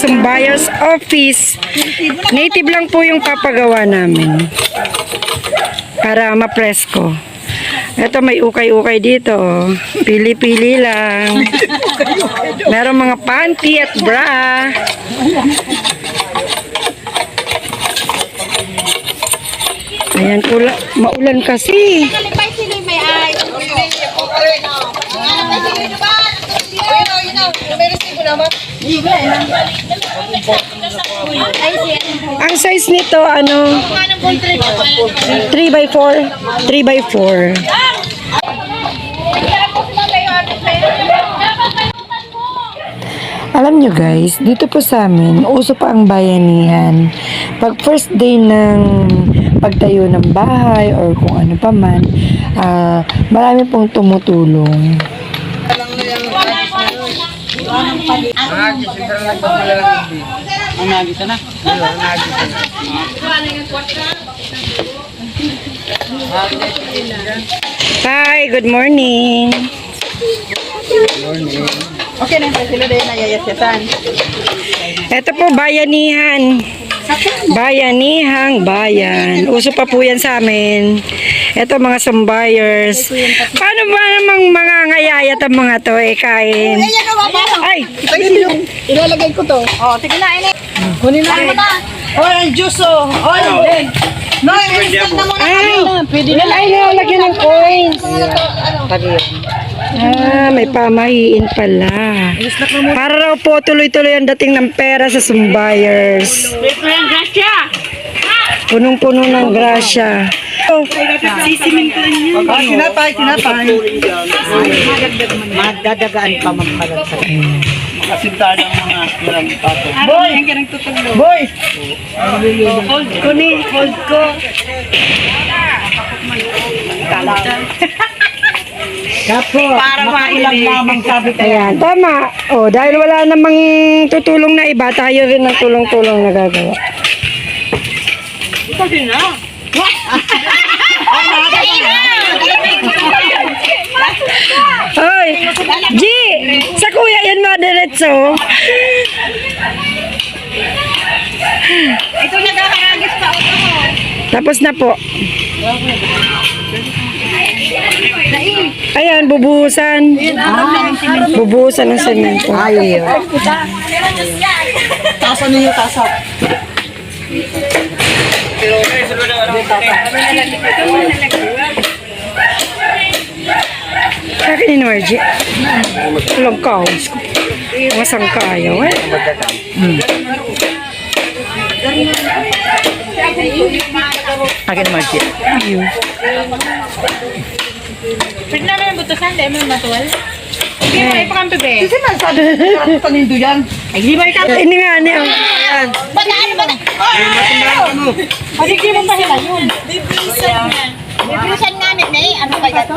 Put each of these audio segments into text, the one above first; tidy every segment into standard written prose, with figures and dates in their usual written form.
Sumbayers Office. Native lang po yung papagawa namin. Para mapresko. Ito may ukay-ukay dito. Pili-pili lang. Meron mga panty at bra. Ayan, maulan kasi. Ang size nito, ano? 3x4. 3x4. Alam nyo guys, dito po sa amin, uso pa ang bayanihan. Pag first day ng pagtayo ng bahay or kung ano pa man, marami pong tumutulong. Hi, good morning. Good morning. Okay na sila din na yayasyasan. Ito po, bayanihan. Bayanihang bayan. Uso pa po yan sa amin. Ito mga Sumbayers. Paano ba namang mga ngayayat ang mga to kain? Ay! Ilalagay ko to. Oh, sige na, ini. Kunin na. Oh, ang juice oh. Oh, no, instant na muna kami. Pwede na. Ay, nalagyan ng coins. May pamahiin pala. Para raw po tuloy-tuloy ang dating ng pera sa Sumbayers. Punong-puno ng grasya. Sisimintuan niya. Tinapay. Magdadagaan pa magpalansa. Kasinta ng mga aspirant pato. Boy! Boy! Hold ko ni. Hold ko. Para mailang lamang sabi tayo. Ayan, tama. O, dahil wala namang tutulong na iba, tayo rin ang tulong-tulong na gagawa. Pwede na. Hoy! G! Sa kuya yan madiretso. Ito nagkakaragis pa ako. Tapos na po. Ayan, bubuhusan. Bubuhusan ng semento. Ayaw. Tasa ninyo, tasa. Akin ni Margie. Walang kaos ko. Masang kayo eh. Akin ni Margie. Pwede namin ang butusan, dahil mo matuwal. Hindi mo, ipakampi be. Kasi nasabi ko panindo yan. Ay, di ba ikaw? Ini nga niya. Bataan mo na! Hindi mo pa sila yun. Bibilisan nga nit na eh. Ano kaya to?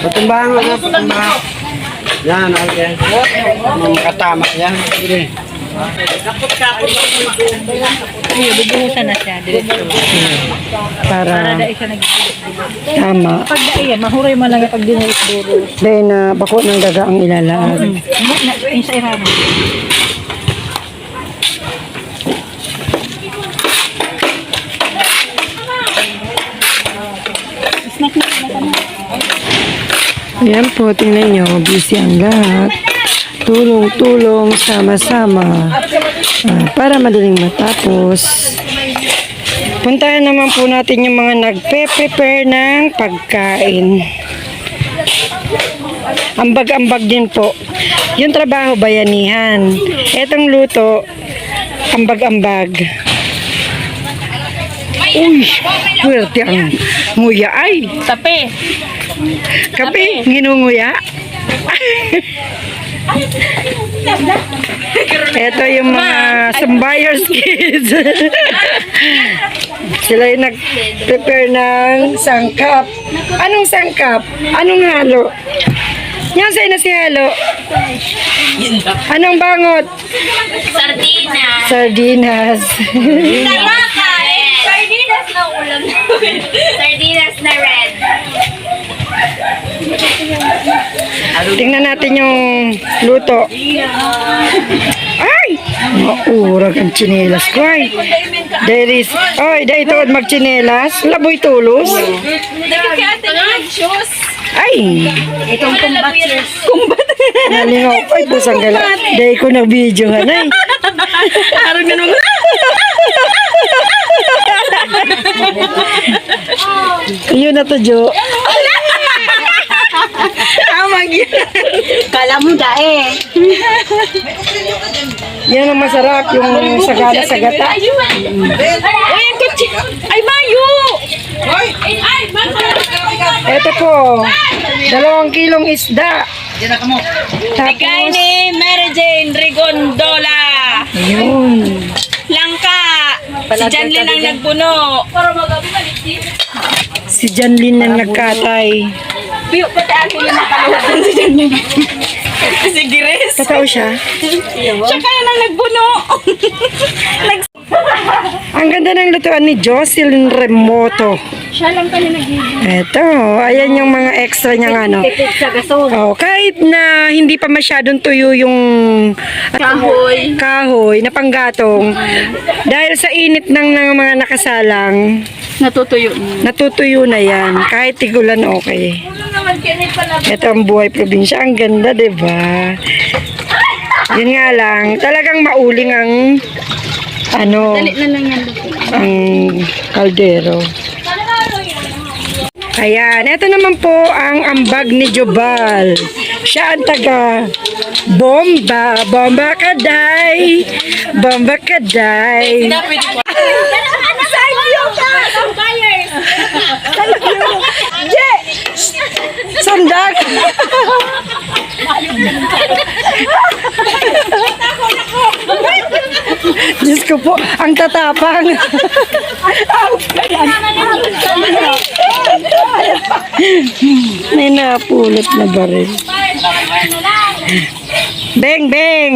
Patumbahan mo na, patumbahan. Yan, okay. Makatama yan. Bubuhusan na siya. Para Dahil siya nag-iilit. tama. Pag dahil, mahuray mo lang yung pag dinilit-duro. Dahil na bako ng daga ang ilalaan. Yung sa Iran. Ayan po, tingnan nyo. Busy ang lahat. Tulong-tulong, sama-sama. Para madaling matapos. Puntahan naman po natin yung mga nagpe-prepare ng pagkain. Ambag-ambag din po. Yung trabaho, bayanihan. Etong luto, ambag-ambag. Uy, swerte ang nguya ay. Tape. Kape, nginunguya. Ito yung mga Sumbayers kids. Sila yung nag-prepare ng sangkap. Anong sangkap? Anong halo? Yan sa'yo na si halo. Anong bangot? Sardinas. Sardinas. Sardinas na ulam. Sardinas na red. Tingnan natin yung luto. Ah! Maurag ang tsinelas ko ay. There is, oy, dahil ito magtsinelas. Laboy tulos. Ay, Itong kumbatsers. nalingaw pa ito sa gala. Dahil ko na video ay. Parang ganun. Yun na to, Jo. Amag yun. Kala mo dae. Yan ang masarap, yung sagana sa gata. Ay, ang kutsi. Ay, Mayu! Ay, Ito po, 2 kilong isda. Bigay Tapos, ni Mary Jane Rigondola. yun. Langka. Si Janlyn ang nagpuno. Si Janlyn ang nagkatay. Piyo, pati ako yung nakaluhod si Janlyn. Si Gires. Totoo siya. Siya kaya nang nagpuno. Ang ganda ng lutuan ni Jocelyn Remoto. Siya lang kaya nag-ibig. Eto, ayan yung mga extra niyang ano. Tipid sa gasol. Oh, kahit na hindi pa masyadong tuyo yung kahoy na panggatong, dahil sa init ng mga nakasalang, Natutuyo. natutuyo na yan. Kahit tigulan, okay. Ito ang buhay probinsya. Ang ganda, diba? Yun nga lang, talagang mauling ang ano, Na lang yan. ang kaldero. Ayan, ito naman po ang ambag ni Jubal. Siya ang taga Bomba, Bomba Kaday, Bomba Kaday. Sandak! Diyos ko po, ang tatapang. May napulot na baril. Beng, beng!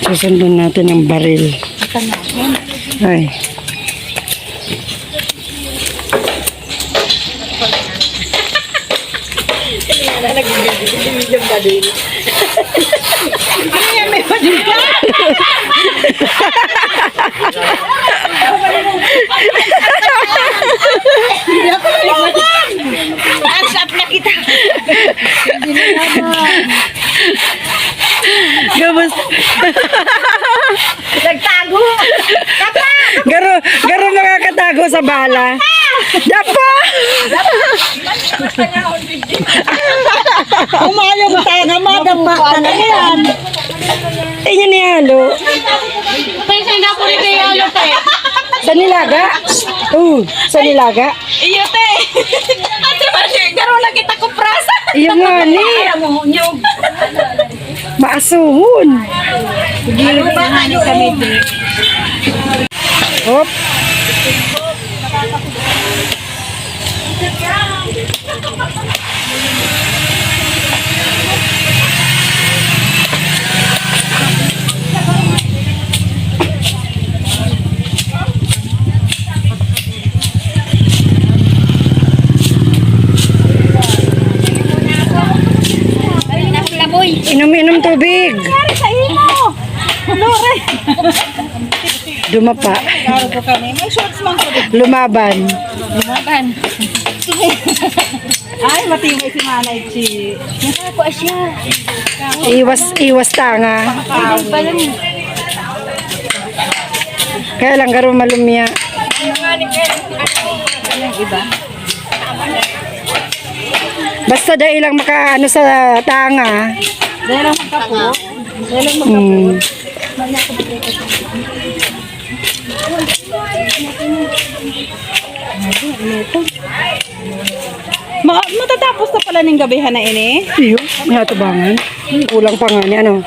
Susundan natin ang baril. Ay. Asap na kita. Gabas. Nagtago. Garo makakatago sa bala. Dapa! Umayong tanga, madapa talaga yan. Inyo ni Halo. Pwede na po rin kayo alo tayo. Sa nilaga? Sa nilaga? Iyo te. Ate ba siya? Garo na kita ko prasa. Iyo nga ni. Nyog. Maasuhon. Ano ba nga ni kami te? Hop. Inom-inom tubig. Dumapa. May shorts man ko. Lumaban. Ay, matibay si Manay Chi. Nakako siya. Iwas tanga. Kaya lang garo malumya. Basta dahil lang makaano sa tanga. Dahil lang magkapo. Matatapos na pala ng gabihan na ini. Iyo, may hatubangan. Kulang pa nga ni ano.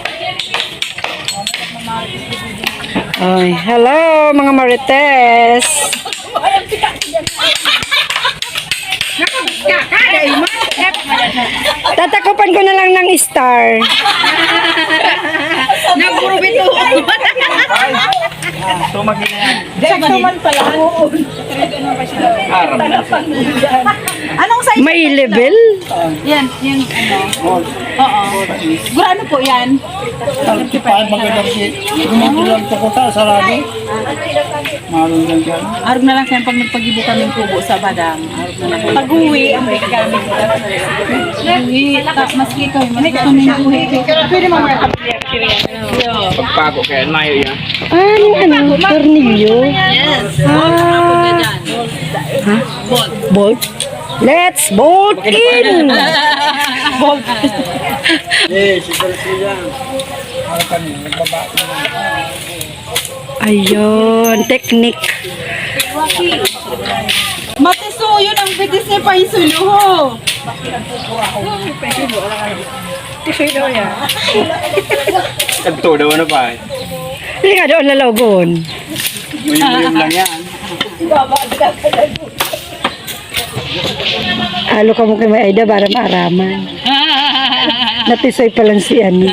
Ay, hello mga Marites. Tatakupan ko na lang ng star. Nagpurubito. Tumagi na yan. Sakto man pala. Anong size? May level? Yan, yung ano. Oo. Gurano po yan? Magandang lang tukuta, sarado. Marunong lang yan. Arog na lang kayo pag nagpagibo kaming kubo sa badang. Arog na lang kayo. Pag-uwi, ang big gamit. Uwi, maski ko. Pwede mo mga Pagpago kaya mayo yan. Ano? Tornilyo? Yes. Bolt? Let's bolt in! Eh, siguro siya. Ano kami, nagbaba. Ayun, technique. Matisuyo ng bitis ni Paisuluho. Kanto daw ano pa eh. Hindi nga doon lalagon. Uyum-uyum lang yan. Halo ka mo kay may Aida para maaraman. Natisoy pa lang si ano.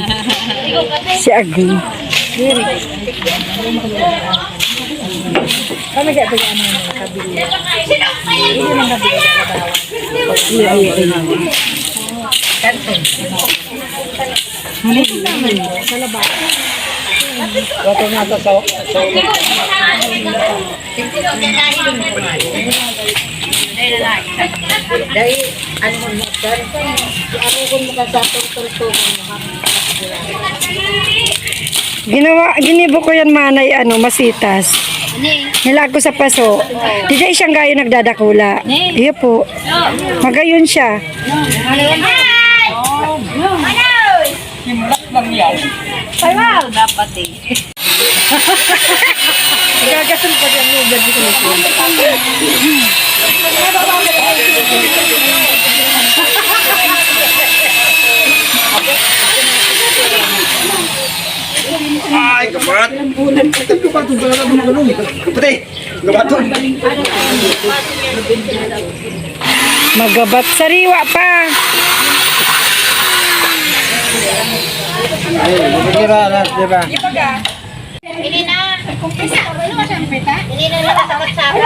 Si Agi. Wato nga to so. Ginibo ko yan manay ano, masitas. Nilag ko sa paso. Di siya isang gayo nagdadakula. Iyo po. Magayon siya. Dapat eh. Gagasun pa din yung gabi ko. Ay, kapat. Kapat yung pala ng ganun. Kapatid, gabaton. Magabat sariwa pa. Ay, magkira na, di ba? Ini na. Kumpisa. Ano ka siyang pita? Ini na nakasakot sa akin.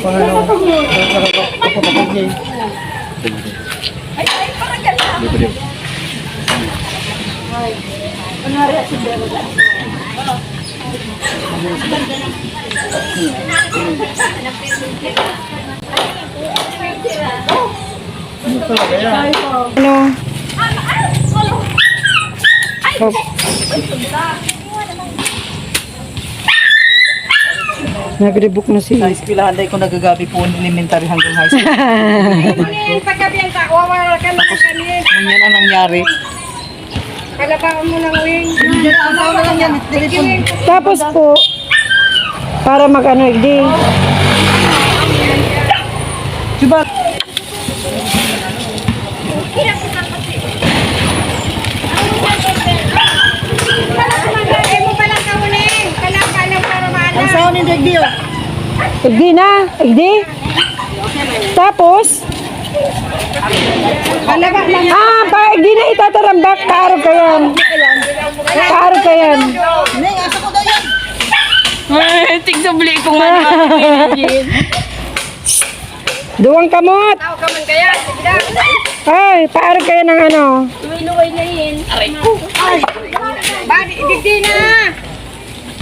Pangalawa. Kapatid niya. Ano? Oh. Nagrebook na si Sa eskwelahan dahil ko nagagabi po elementary hanggang high school. Pagkabiyan ka, wawala ka na kanin. Yan ang nangyari. Palabangan mo ng wing. Ang na lang yan, telephone. Tapos po, para mag-ano, hindi. Diba? Ay mo palang kaunin. Kalakalang para maala. Ang sound ni Degdio. Igdi na, igdi. Tapos, pa, igdi na itatarambak. Kaarog ka yan. Kaarog ka yan. Neng, asa ko daw yan? Tigsubli ko nga. Duwang kamot. Tao ka man kaya. Sige na. Ay, paarog ka yan ng ano. Luway na yun. Aray ko. Ay. Badi, digdi na.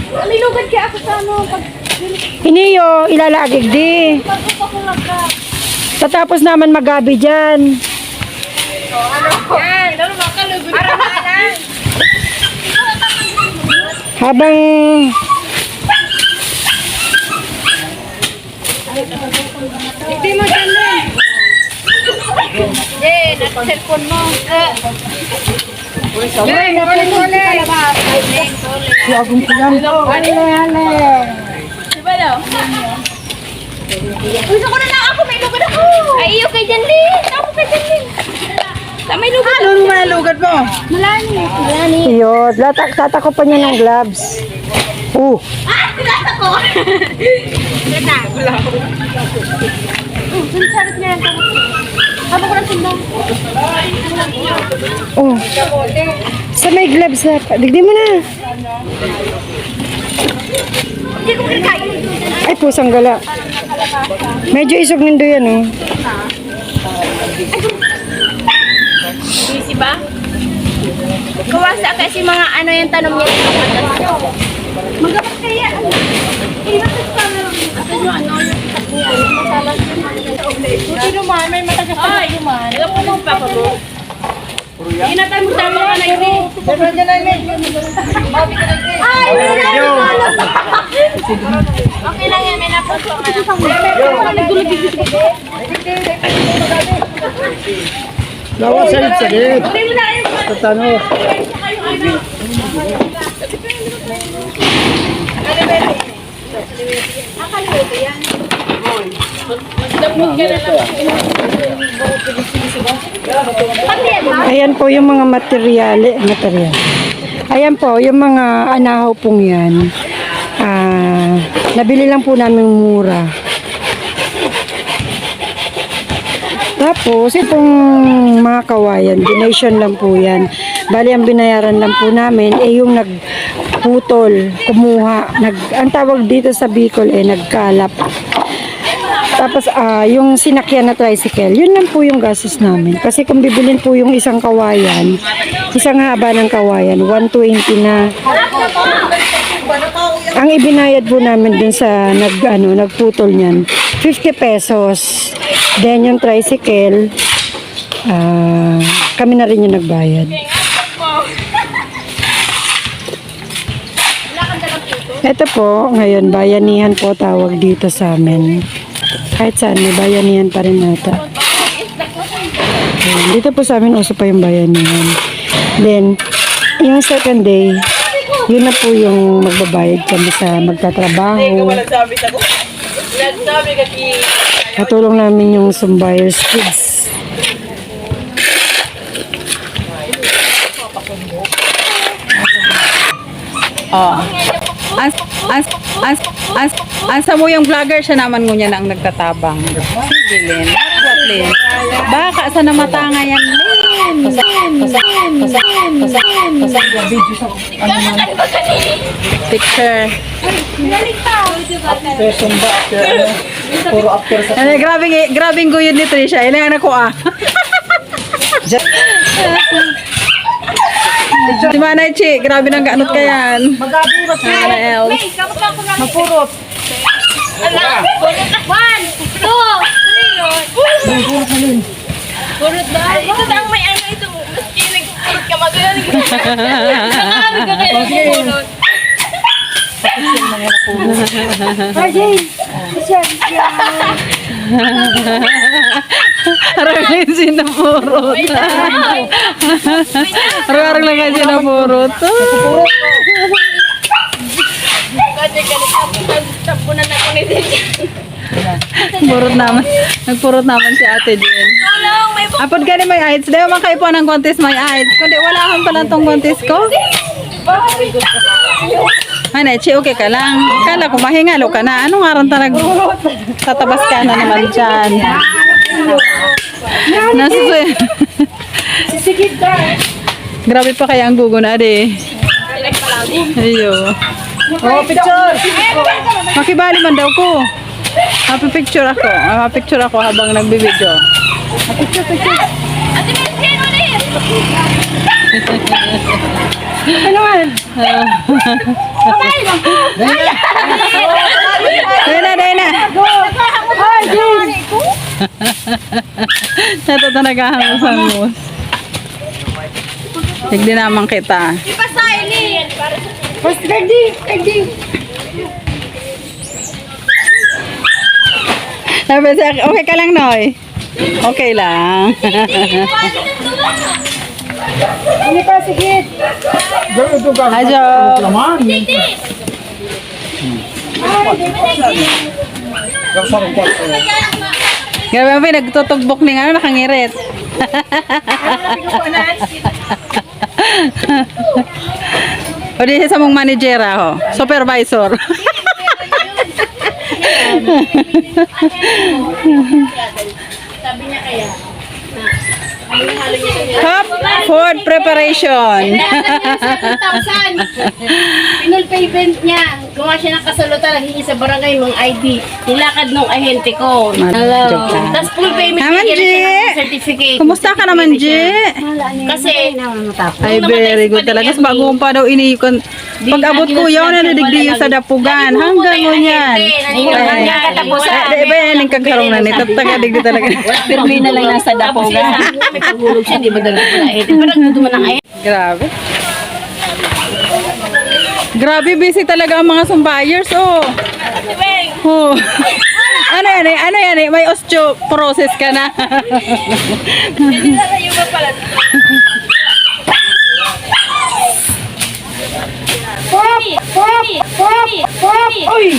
May lugad kaya ako sa ano. Iniyo, ilalagig di. Tatapos naman magabi dyan. Yan. Para maala. Habang Digdi mo dyan eh. Jen, at cellphone mo. Jen, ulit. Siagong ko yan. Diba daw? Gusto ko na lang ako, may lugad ako. Ay, iyo kay Janlin. Ako kay Janlin. May lugad. Ano nung malugad mo? Malani. Malani. iyo, tatako pa niya ng gloves. Ah, pinasa ko. Ganda. Sarap niya yan. Habang ko lang sundang. Oh. Sa may gloves na. Digdi mo na. Hindi ko kinakain. Ay, pusang gala. Medyo isog nindo yan, oh. Busy ba? Kawasa kasi mga ano yung tanong niya. Magapat kaya. Ibatas pa meron. Ito yung ano yung masalas buti naman, may matagas na naman. Ito po mong papalo. Inatay mo tama ka na yun. Ay, okay lang yan, may napuso ka na. Lawa salit. Hindi mo na yun. Tatano. Ayan po yung mga material. Ayan po, yung mga anahaw pong yan. Nabili lang po namin mura. Tapos, itong mga kawayan, donation lang po yan. Bali, ang binayaran lang po namin, yung nagputol, kumuha. Ang tawag dito sa Bicol, nagkalap. Tapos, yung sinakyan na tricycle, yun lang po yung gastos namin. Kasi kung bibilin po yung isang kawayan, isang haba ng kawayan, 120 na. Ang ibinayad po namin dun sa nagputol niyan, 50 pesos. Then yung tricycle, kami na rin yung nagbayad. Ito po, ngayon, bayanihan po tawag dito sa amin. Kahit saan, may bayanihan pa rin nata. Ayan, dito po sa amin, uso pa yung bayanihan. Then, yung second day, yun na po yung magbabayad kami sa magtatrabaho. Katulong namin yung Sumbayers Kids. Oh. Asa mo yung vlogger, siya naman ngunya na ang nagtatabang. Sige, Lin. Lin. Baka sa namatanga yan, Lin. Picture. Grabing guyod ni Trisha. Ilan ang nakuha. Si Manay Chi, grabe nang gaanot ka yan. Ana else. Mapurot. One, two, three. Purot ba? Ito na ang may ano ito. Maski nag-purot ka magaling. Nakakamig ka kayo ng purot. Ay, Jane. Arang sinapurot. Arang lang sinapurot. Purot naman. Nagpurot naman si Ate Jen. Apod ka ni may AIDS. Dahil man kayo po ng contest may AIDS. Kundi wala akong pala tong contest ko. Ano, Chi, okay ka lang. Kala ko mahingalo ka na. Anong araw talaga? Tatabas ka na naman dyan. Grabe pa kaya ang gugo na, ade. Ayo. Oh, picture! Makibali man daw ko. Happy picture ako. Picture ako habang nagbibideo. Picture. Ate, may mo na yun. Ano man? Dahil na. Ito talaga ang sangos. Tigdi naman kita. Ipasahin ni. First, ready. Okay ka lang, Noy? Okay lang. Hindi pa, sige. Ajo. Grabe mo, nagtutugbok ni nga, nakangirit. O di sa mong manager ako, supervisor. Sabi niya kaya, halo-halo niya. Hop, food preparation. Sa 2,000. Pinulpay event niya. Gawa siya ng kasalutan. Hingi sa barangay mong ID. Nilakad nung ahente ko. Joke lang. Tapos full payment. Naman, bigyan na siya G. ng certificate. Kumusta ka naman, G? Kasi, Ay, very good talaga. Mas bago pa daw iniikon. Pag abot ko yun, nadidigdiyo sa dapugan. Hanggang mo yan. Hanggang katapusan. Iba yan yung kagkarong na nito. Tagadigdi talaga. Pirmi na lang nasa dapogan. May paghulog siya, hindi ba dalawa na ahente? Parang gusto ng ahente. Grabe. Grabe, busy talaga ang mga sumbuyers, oh. Oh. Ano yan eh? Ano yan eh? May osteoporosis ka na.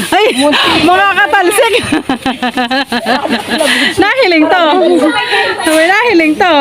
Ay, mga katalsik. Nahiling to. Nahiling to.